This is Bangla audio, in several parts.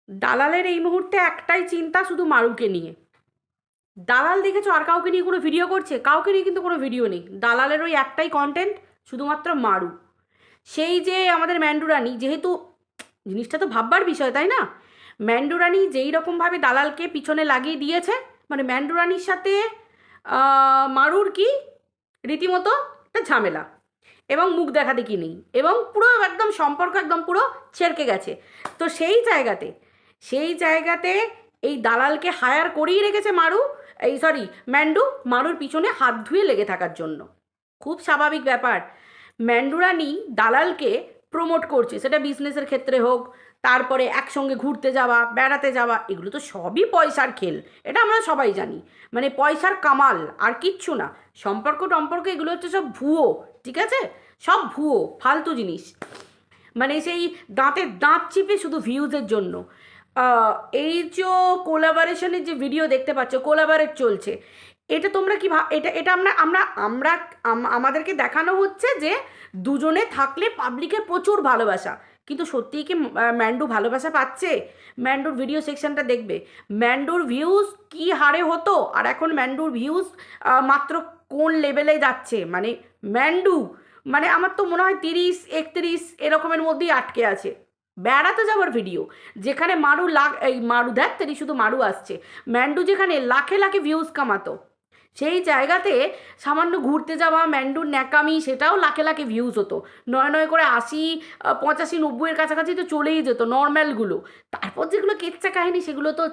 দালালের এই মুহূর্তে একটাই চিন্তা শুধু মারুকে নিয়ে। দালাল দেখেছো আর কাউকে নিয়ে কোনো ভিডিও করছে? কাউকে নিয়ে কিন্তু কোনো ভিডিও নেই। দালালের ওই একটাই কন্টেন্ট, শুধুমাত্র মারু। সেই যে আমাদের ম্যান্ডুরানি, যেহেতু জিনিসটা তো ভাববার বিষয় তাই না, ম্যান্ডুরানি যেই রকমভাবে দালালকে পিছনে লাগিয়ে দিয়েছে, মানে ম্যান্ডুরানির সাথে মারুর কি রীতিমতো একটা ঝামেলা, এবং মুখ দেখা দেখি নেই, এবং পুরো একদম সম্পর্ক একদম পুরো ছেড়কে গেছে। তো সেই জায়গাতে এই দালালকে হায়ার করেই রেখেছে মারু, এই সরি ম্যান্ডু, মারুর পিছনে হাত ধুয়ে লেগে থাকার জন্য। খুব স্বাভাবিক ব্যাপার। ম্যান্ডুরানি দালালকে প্রমোট করছে, সেটা বিজনেসের ক্ষেত্রে হোক, তারপরে একসঙ্গে ঘুরতে যাওয়া, বেড়াতে যাওয়া, এগুলো তো সবই পয়সার খেল, এটা আমরা সবাই জানি। মানে পয়সার কামাল, আর কিচ্ছু না। সম্পর্ক এগুলো হচ্ছে সব ভুয়ো, ঠিক আছে? সব ভুয়ো, ফালতু জিনিস। মানে সেই দাঁতের দাঁত চিপে শুধু ভিউজের জন্য। এই যে কোলাবারেশনের যে ভিডিও দেখতে পাচ্ছ, কোলাবারেট চলছে, এটা তোমরা কি এটা এটা আমরা আমরা আমরা আমাদেরকে দেখানো হচ্ছে যে দুজনে থাকলে পাবলিকের প্রচুর ভালোবাসা। কিন্তু সত্যিই কি ম্যান্ডু ভালোবাসা পাচ্ছে? ম্যান্ডুর ভিডিও সেকশনটা দেখবে, ম্যান্ডুর ভিউজ কি হারে হতো, আর এখন ম্যান্ডুর ভিউজ মাত্র কোন লেভেলে যাচ্ছে। মানে ম্যান্ডু, মানে আমার তো মনে হয় 30-31 এরকমের মধ্যেই আটকে আছে। বেড়াতে যাওয়ার ভিডিও, যেখানে মারু এই মারু ধ্যাত্তেরি শুধু মারু আসছে, ম্যান্ডু যেখানে লাখে লাখে ভিউজ কামাতো, সেই জায়গাতে সামান্য ঘুরতে যাওয়া ম্যান্ডুর ন্যাকামি, সেটাও লাখে লাখে ভিউজ হতো। নয় নয় করে 80, 85, 90-এর কাছাকাছি তো চলেই যেত নর্ম্যালগুলো। তারপর যেগুলো কেচ্চা কাহিনী, সেগুলো তো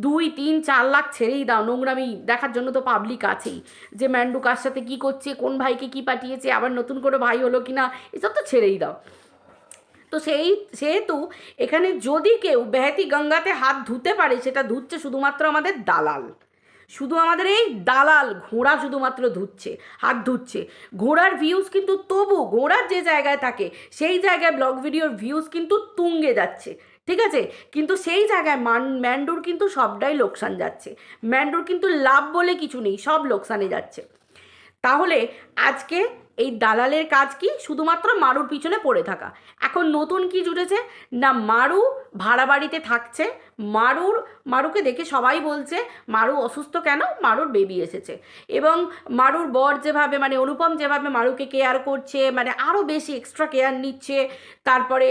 2, 3, 4 লাখ ছেড়েই দাও। নোংরামি দেখার জন্য তো পাবলিক আছেই, যে ম্যান্ডু কার সাথে কী করছে, কোন ভাইকে কী পাঠিয়েছে, আবার নতুন করে ভাই হলো কি না, এসব তো ছেড়েই দাও। তো সেহেতু এখানে যদি কেউ বেহেতি গঙ্গাতে হাত ধুতে পারে, সেটা ধুচ্ছে শুধুমাত্র আমাদের দালাল। শুধু আমাদের এই দালাল ঘোড়া শুধুমাত্র হাত ধুচ্ছে। ঘোড়ার ভিউজ কিন্তু, তবু ঘোড়ার যে জায়গায় থাকে সেই জায়গায় ব্লগ ভিডিওর ভিউজ কিন্তু তুঙ্গে যাচ্ছে, ঠিক আছে? কিন্তু সেই জায়গায় ম্যান্ডুর কিন্তু সবটাই লোকসান যাচ্ছে। ম্যান্ডুর কিন্তু লাভ বলে কিছু নেই, সব লোকসানে যাচ্ছে। তাহলে আজকে এই দালালের কাজ কি? শুধুমাত্র মারুর পিছনে পড়ে থাকা। এখন নতুন কি জুটেছে না, মারু ভাড়া বাড়িতে থাকছে। মারুকে দেখে সবাই বলছে মারু অসুস্থ কেন, মারুর বেবি এসেছে। এবং মারুর বর যেভাবে, মানে অনুপম যেভাবে মারুকে কেয়ার করছে, মানে আরও বেশি এক্সট্রা কেয়ার নিচ্ছে। তারপরে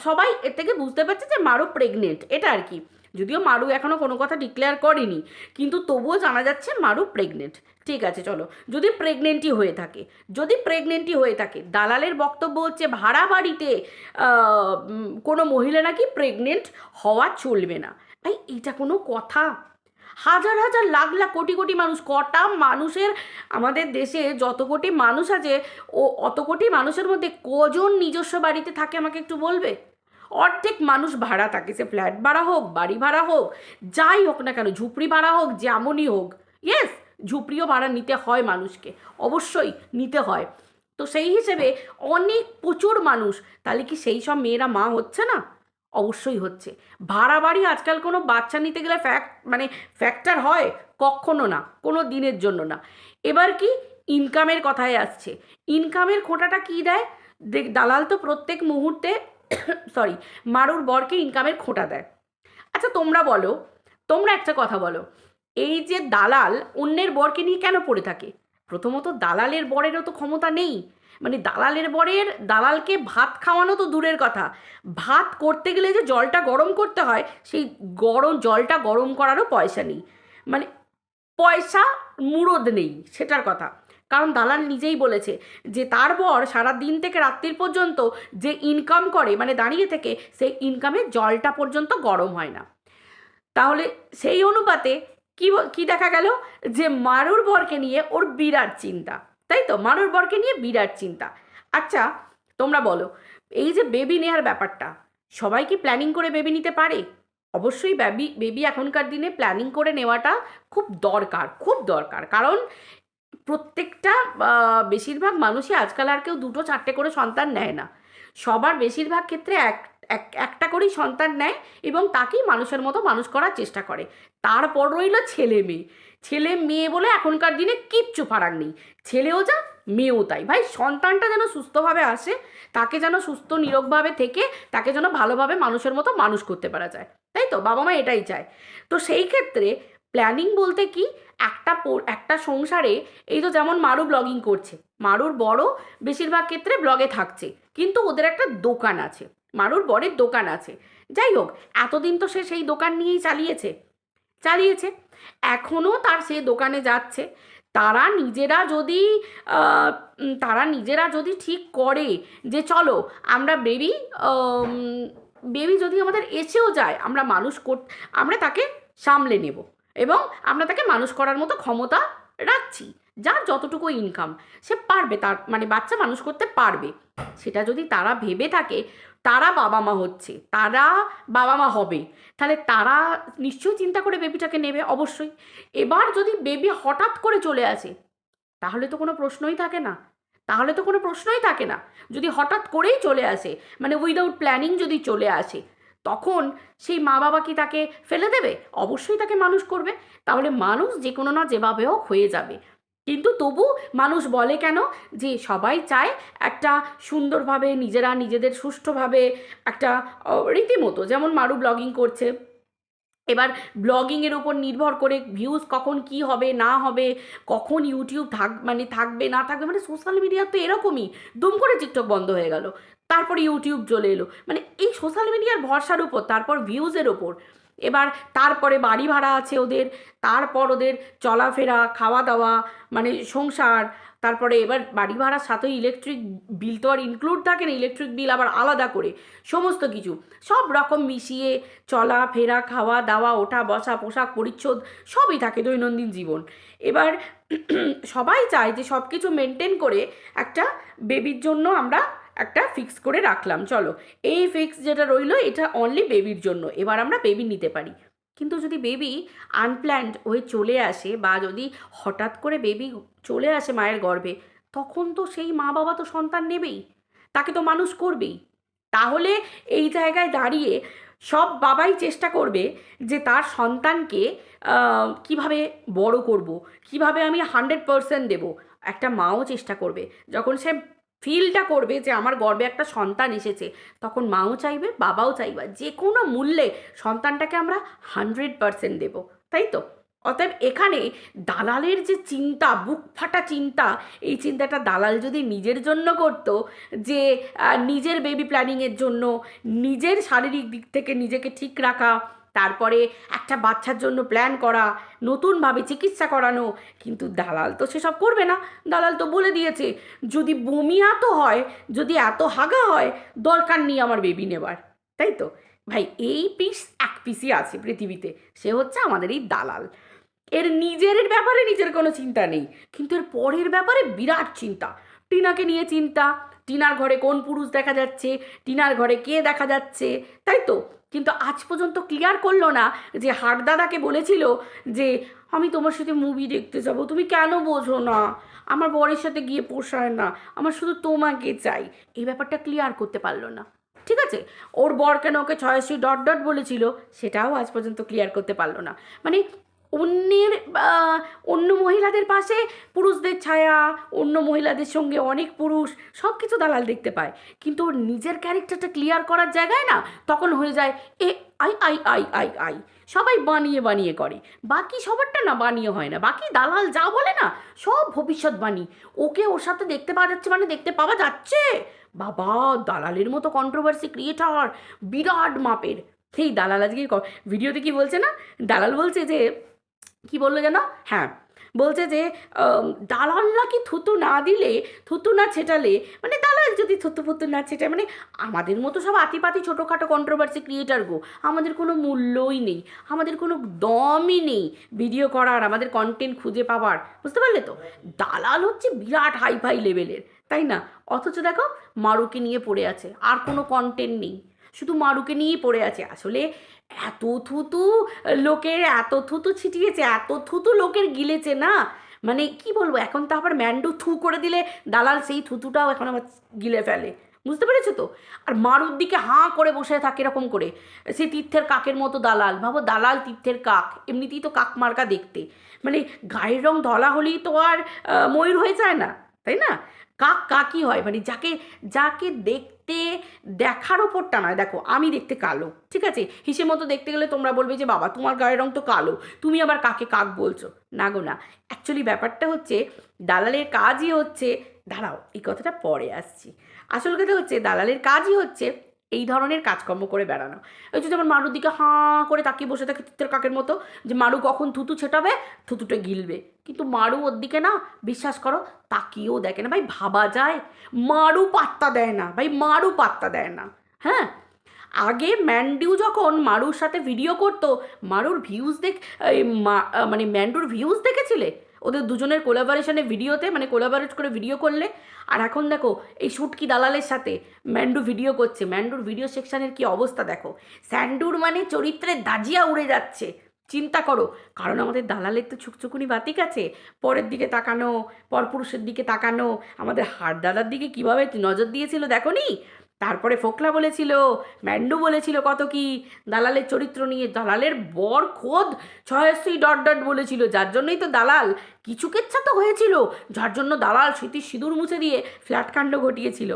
সবাই এর থেকে বুঝতে পারছে যে মারু প্রেগনেন্ট, এটা আর কি। যদিও মারু এখনও কোনো কথা ডিক্লেয়ার করেনি, কিন্তু তবুও জানা যাচ্ছে মারু প্রেগনেন্ট। ঠিক আছে, চলো, যদি প্রেগনেন্টই হয়ে থাকে, দালালের বক্তব্য হচ্ছে ভাড়া বাড়িতে কোনো মহিলা নাকি প্রেগনেন্ট হওয়া চলবে না। ভাই, এটা কোনো কথা? হাজার হাজার লাখ লাখ কোটি কোটি মানুষ, কটা মানুষের আমাদের দেশে যত কোটি মানুষ আছে, অত কোটি মানুষের মধ্যে কজন নিজস্ব বাড়িতে থাকে আমাকে একটু বলবে? অর্ধেক মানুষ ভাড়া থাকে, সে ফ্ল্যাট ভাড়া হোক, বাড়ি ভাড়া হোক, যাই হোক না কেন, ঝুপড়ি ভাড়া হোক, যেমনই হোক। ইয়েস, ঝুপড়িও ভাড়া নিতে হয় মানুষকে, অবশ্যই নিতে হয়। তো সেই হিসেবে অনেক প্রচুর মানুষ, তাহলে কি সেই সব মেয়েরা মা হচ্ছে না? অবশ্যই হচ্ছে। ভাড়া বাড়ি আজকাল কোনো বাচ্চা নিতে গেলে ফ্যাক্টর হয়? কখনো না, কোনো দিনের জন্য না। এবার কি ইনকামের কথায় আসছে, ইনকামের খোঁটাটা কী দেয়? দালাল তো প্রত্যেক মুহূর্তে সরি মারুর বরকে ইনকামের খোঁটা দেয়। আচ্ছা তোমরা একটা কথা বলো, এই যে দালাল অন্যের বরকে নিয়ে কেন পড়ে থাকে? প্রথমত দালালের বরেরও তো ক্ষমতা নেই। মানে দালালকে ভাত খাওয়ানো তো দূরের কথা, ভাত করতে গেলে যে জলটা গরম করতে হয়, সেই জলটা গরম করারও পয়সা নেই। মানে পয়সা মুরদ নেই, সেটার কথা। কারণ দালাল নিজেই বলেছে যে তার বর সারা দিন থেকে রাত্রির পর্যন্ত যে ইনকাম করে, মানে দাঁড়িয়ে থেকে, সেই ইনকামে জলটা পর্যন্ত গরম হয় না। তাহলে সেই অনুপাতে কি দেখা গেল, যে মারুর বরকে নিয়ে ওর বিরাট চিন্তা, তাই তো? মারুর বরকে নিয়ে বিরাট চিন্তা। আচ্ছা, তোমরা বলো, এই যে বেবি নেওয়ার ব্যাপারটা, সবাই কি প্ল্যানিং করে বেবি নিতে পারে? অবশ্যই বেবি এখনকার দিনে প্ল্যানিং করে নেওয়াটা খুব দরকার, খুব দরকার। কারণ প্রত্যেকটা বেশিরভাগ মানুষই আজকাল আর কেউ 2-4টে করে সন্তান নেয় না। সবার বেশিরভাগ ক্ষেত্রে একটা করেই সন্তান নেয়, এবং তাকেই মানুষের মতো মানুষ করার চেষ্টা করে। তারপর রইল ছেলে মেয়ে বলে এখনকার দিনে কিচ্ছু ফারাক নেই। ছেলেও যা, মেয়েও তাই। ভাই সন্তানটা যেন সুস্থভাবে আসে, তাকে যেন সুস্থ নিরোগভাবে থেকে তাকে যেন ভালোভাবে মানুষের মতো মানুষ করতে পারা যায়, তাই তো বাবা মা এটাই চায়। তো সেই ক্ষেত্রে প্ল্যানিং বলতে কি, একটা সংসারে এই তো যেমন মারু ব্লগিং করছে, মারুর বড় বেশিরভাগ ক্ষেত্রে ব্লগে থাকছে, কিন্তু ওদের একটা দোকান আছে, মারুর বরের দোকান আছে। যাই হোক, এতদিন তো সে সেই দোকান নিয়েই চালিয়েছে, এখনও তার সেই দোকানে যাচ্ছে। তারা নিজেরা যদি ঠিক করে যে চলো আমরা বেবি যদি আমাদের এসেও যায়, আমরা তাকে সামলে নেব এবং আমরা তাকে মানুষ করার মতো ক্ষমতা রাখছি, যার যতটুকু ইনকাম সে পারবে, তার মানে বাচ্চা মানুষ করতে পারবে, সেটা যদি তারা ভেবে থাকে, তারা বাবা মা হবে, তাহলে তারা নিশ্চয়ই চিন্তা করে বেবিটাকে নেবে অবশ্যই। এবার যদি বেবি হঠাৎ করে চলে আসে, তাহলে তো কোনো প্রশ্নই থাকে না। যদি হঠাৎ করেই চলে আসে, মানে উইদাউট প্ল্যানিং যদি চলে আসে, তখন সেই মা বাবা কি তাকে ফেলে দেবে? অবশ্যই তাকে মানুষ করবে। তাহলে মানুষ যে কোনো না যেভাবে হোক হয়ে যাবে। কিন্তু তবু মানুষ বলে কেন যে সবাই চায় একটা সুন্দরভাবে নিজেদের সুষ্ঠুভাবে একটা রীতিমতো, যেমন মারু ব্লগিং করছে, এবার ব্লগিংয়ের উপর নির্ভর করে ভিউজ কখন কি হবে না হবে, কখন ইউটিউব থাকবে না থাকবে, মানে সোশ্যাল মিডিয়া তো এরকমই, দুম করে টিকটক বন্ধ হয়ে গেল, তারপরে ইউটিউব চলে এলো, মানে এই সোশ্যাল মিডিয়ার ভরসার উপর, তারপর ভিউজের ওপর, এবার তারপরে বাড়ি ভাড়া আছে ওদের, তারপর ওদের চলাফেরা খাওয়া দাওয়া মানে সংসার, তারপরে এবার বাড়ি ভাড়ার সাথে ইলেকট্রিক বিল তো আর ইনক্লুড থাকে না, ইলেকট্রিক বিল আবার আলাদা করে, সমস্ত কিছু সব রকম মিশিয়ে চলাফেরা খাওয়া দাওয়া ওঠা বসা পোশাক পরিচ্ছদ সবই থাকে দৈনন্দিন জীবন। এবার সবাই চায় যে সব কিছু মেনটেন করে একটা বেবির জন্য আমরা একটা ফিক্স করে রাখলাম, চলো এই ফিক্স যেটা রইলো এটা অনলি বেবির জন্য, এবার আমরা বেবি নিতে পারি। কিন্তু যদি বেবি আনপ্ল্যান্ড হয়ে চলে আসে, বা যদি হঠাৎ করে বেবি চলে আসে মায়ের গর্ভে, তখন তো সেই মা বাবা তো সন্তান নেবেই, তাকে তো মানুষ করবেই। তাহলে এই জায়গায় দাঁড়িয়ে সব বাবাই চেষ্টা করবে যে তার সন্তানকে কিভাবে বড় করব, কিভাবে আমি 100% দেব। একটা মাও চেষ্টা করবে, যখন সে ফিলটা করবে যে আমার গর্ভে একটা সন্তান এসেছে, তখন মাও চাইবে বাবাও চাইবে যে কোনো মূল্যে সন্তানটাকে আমরা 100% দেব, তাই তো? অতএব এখানে দালালের যে চিন্তা, বুক ফাটা চিন্তা, এই চিন্তাটা দালাল যদি নিজের জন্য করতো, যে নিজের বেবি প্ল্যানিংয়ের জন্য, নিজের শারীরিক দিক থেকে নিজেকে ঠিক রাখা, তারপরে একটা বাচ্চার জন্য প্ল্যান করা, নতুনভাবে চিকিৎসা করানো, কিন্তু দালাল তো সেসব করবে না। দালাল তো বলে দিয়েছে যদি বমি এত হয়, যদি এত হাগা হয়, দরকার নেই আমার বেবি নেবার, তাই তো? ভাই এই এক পিসই আছে পৃথিবীতে, সে হচ্ছে আমাদের এই দালাল। এর নিজের ব্যাপারে নিজের কোনো চিন্তা নেই, কিন্তু এর পরের ব্যাপারে বিরাট চিন্তা। টিনাকে নিয়ে চিন্তা, টিনার ঘরে কোন পুরুষ দেখা যাচ্ছে, টিনার ঘরে কে দেখা যাচ্ছে, তাই তো? কিন্তু আজ পর্যন্ত ক্লিয়ার করলো না যে হারদাদাকে বলেছিল যে আমি তোমার সাথে মুভি দেখতে যাব, তুমি কেন বোঝো না, আমার বরের সাথে গিয়ে পোষায় না, আমার শুধু তোমাকে চাই, এই ব্যাপারটা ক্লিয়ার করতে পারলো না। ঠিক আছে, ওর বর কেন ওকে ছয়শ্রী ডট বলেছিল, সেটাও আজ পর্যন্ত ক্লিয়ার করতে পারলো না। মানে অন্য মহিলাদের পাশে পুরুষদের ছায়া, অন্য মহিলাদের সঙ্গে অনেক পুরুষ, সব কিছু দালাল দেখতে পায়, কিন্তু ওর নিজের ক্যারেক্টারটা ক্লিয়ার করার জায়গায় না, তখন হয়ে যায় I I I I I, সবাই বানিয়ে করে, বাকি সবারটা না বানিয়ে হয় না, বাকি দালাল যা বলে না সব ভবিষ্যৎবাণী। ওকে ওর সাথে দেখতে পাওয়া যাচ্ছে, মানে দেখতে পাওয়া যাচ্ছে, বাবা দালালের মতো কন্ট্রোভার্সি ক্রিয়েটার বিরাট মাপের। সেই দালাল আজকে ভিডিওতে কি বলছে না, দালাল বলছে যে কি বললো যেন, হ্যাঁ বলছে যে দালাল নাকি থুতু না দিলে, থুতু না ছেটালে, মানে দালাল যদি থুতু ফুতু না ছেটায়, মানে আমাদের মতো সব আতিপাতি ছোটোখাটো কন্ট্রোভার্সি ক্রিয়েটার গো, আমাদের কোনো মূল্যই নেই, আমাদের কোনো দমই নেই ভিডিও করার, আমাদের কন্টেন্ট খুঁজে পাওয়ার, বুঝতে পারলে তো? দালাল হচ্ছে বিরাট হাই লেভেলের, তাই না? অথচ দেখো মারুকে নিয়ে পড়ে আছে, আর কোনো কন্টেন্ট নেই, শুধু মারুকে নিয়েই পড়ে আছে। আসলে এত থুতু ছিটিয়েছে, এত থুতু লোকের গিলেছে না, মানে কি বলবো, এখন তো আবার ম্যান্ডু থু করে দিলে দালাল সেই থুতুটাও এখন আবার গিলে ফেলে, বুঝতে পেরেছো তো? আর মারুর দিকে হাঁ করে বসে থাকে এরকম করে, সে তীর্থের কাকের মতো দালাল, ভাবো দালাল তীর্থের কাক, এমনিতেই তো কাক মার্কা দেখতে, মানে গায়ের রং ধলা হলেই তো আর ময়ূর হয়ে যায় না, তাই না? কাক কাকই হয়, মানে যাকে যাকে দেখতে দেখার ওপরটা নয়। দেখো আমি দেখতে কালো, ঠিক আছে, হিসেব মতো দেখতে গেলে তোমরা বলবে যে বাবা তোমার গায়ের রং তো কালো, তুমি আবার কাকে কাক বলছো। না গো না, অ্যাকচুয়ালি ব্যাপারটা হচ্ছে দালালের কাজই হচ্ছে, দাঁড়াও এই কথাটা পরে আসছি। আসল কথা হচ্ছে দালালের কাজই হচ্ছে এই ধরনের কাজকর্ম করে বেড়ানো। ওই যে যেমন মারুর দিকে হাঁ করে তাকিয়ে বসে থাকে তিত্তের কাকের মতো, যে মারু কখন থুতু ছেটাবে, থুতুটা গিলবে, কিন্তু মারু ওর দিকে না, বিশ্বাস করো, তাকিয়েও দেখে না ভাই। ভাবা যায়? মারু পাত্তা দেয় না ভাই, মারু পাত্তা দেয় না। হ্যাঁ, আগে ম্যান্ডিউ যখন মারুর সাথে ভিডিও করতো, মারুর ভিউজ মানে ম্যান্ডুর ভিউজ দেখেছিলে ওদের দুজনের কোলাবোরেশনে ভিডিওতে, মানে কোলাবোরেট করে ভিডিও করলে। আর এখন দেখো এই শুটকি দালালের সাথে ম্যান্ডু ভিডিও করছে, ম্যান্ডুর ভিডিও সেকশানের কি অবস্থা দেখো। স্যান্ডুর মানে চরিত্রে দাজিয়া উড়ে যাচ্ছে, চিন্তা করো। কারণ আমাদের দালালের তো ছুকছুকুনি বাতিক আছে, পরের দিকে তাকানো, পরপুরুষের দিকে তাকানো। আমাদের হাড় দাদার দিকে কীভাবে নজর দিয়েছিল দেখো নি। তারপরে ফোকলা বলেছিল, ম্যান্ডু বলেছিল কত কি দালালের চরিত্র নিয়ে। দালালের বর খোদ ছয়শ্রী ডট ডট বলেছিল, যার জন্যই তো দালাল কিছু কেচ্ছা তো হয়েছিল, যার জন্য দালাল স্মৃতির সিঁদুর মুছে দিয়ে ফ্ল্যাটকাণ্ড ঘটিয়েছিল।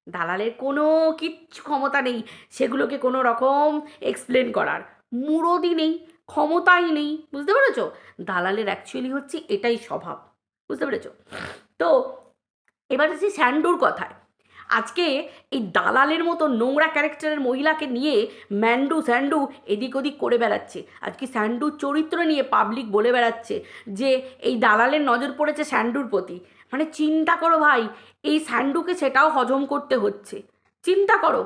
দালালের কোনো কিচ্ছু ক্ষমতা নেই সেগুলোকে কোনো রকম এক্সপ্লেন করার, মুরদি নেই, ক্ষমতাই নেই, বুঝতে পেরেছো? দালালের অ্যাকচুয়ালি হচ্ছে এটাই স্বভাব, বুঝতে পেরেছো? তো এবার হচ্ছে স্যান্ডুর কথায়। আজকে এই দালালের মতো নোংরা ক্যারেক্টারের মহিলাকে নিয়ে স্যান্ডু এদিক ওদিক করে বেড়াচ্ছে। আজকে স্যান্ডুর চরিত্র নিয়ে পাবলিক বলে বেড়াচ্ছে যে এই দালালের নজর পড়েছে স্যান্ডুর প্রতি। মানে চিন্তা করো ভাই, এই স্যান্ডুকে সেটাও হজম করতে হচ্ছে। চিন্তা করো,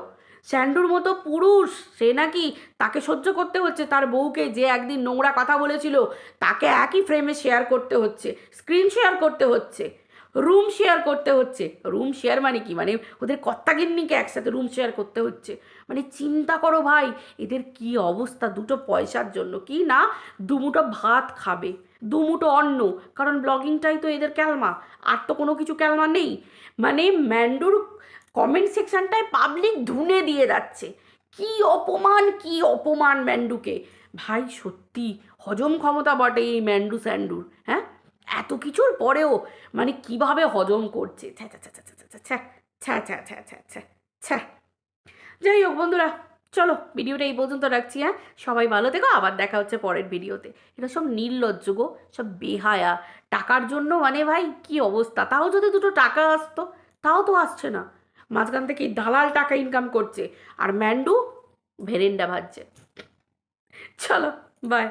স্যান্ডুর মতো পুরুষ সে নাকি, তাকে সহ্য করতে হচ্ছে তার বউকে যে একদিন নোংরা কথা বলেছিল, তাকে একই ফ্রেমে শেয়ার করতে হচ্ছে, স্ক্রিন শেয়ার করতে হচ্ছে, রুম শেয়ার করতে হচ্ছে। রুম শেয়ার মানে কি, মানে ওদের কর্তাগিন্নিকে একসাথে রুম শেয়ার করতে হচ্ছে। মানে চিন্তা করো ভাই, এদের কি অবস্থা দুটো পয়সার জন্য, কি না দুমুটো ভাত খাবে, দুমুটো অন্ন, কারণ ব্লগিংটাই তো এদের ক্যালমা, আর তো কোনো কিছু ক্যালমা নেই। মানে ম্যান্ডুর কমেন্ট সেকশনটায় পাবলিক ধুনে দিয়ে যাচ্ছে, কি অপমান, কি অপমান ম্যান্ডুকে। ভাই সত্যি হজম ক্ষমতা বটে এই স্যান্ডুর, হ্যাঁ, এত কিছুর পরেও মানে কিভাবে হজম করছে। ছ্যা ছ্যা ছ্যা ছ্যা ছ্যা ছ্যা ছ্যা ছ্যা ছ্যা ছ্যা ছ্যা ছ্যা। যাই হোক বন্ধুরা, চলো ভিডিওটা এই পর্যন্ত রাখছি। হ্যাঁ, সবাই ভালো থেকো, আবার দেখা হচ্ছে পরের ভিডিওতে। এটা সব নির্লজ্জ গো, সব বেহায়া, টাকার জন্য মানে ভাই কি অবস্থা। তাও যদি দুটো টাকা আসতো, তাও তো আসছে না, মাঝখান থেকে দালাল টাকা ইনকাম করছে আর ম্যান্ডু ভেরেন্ডা ভাজছে। চলো বাই।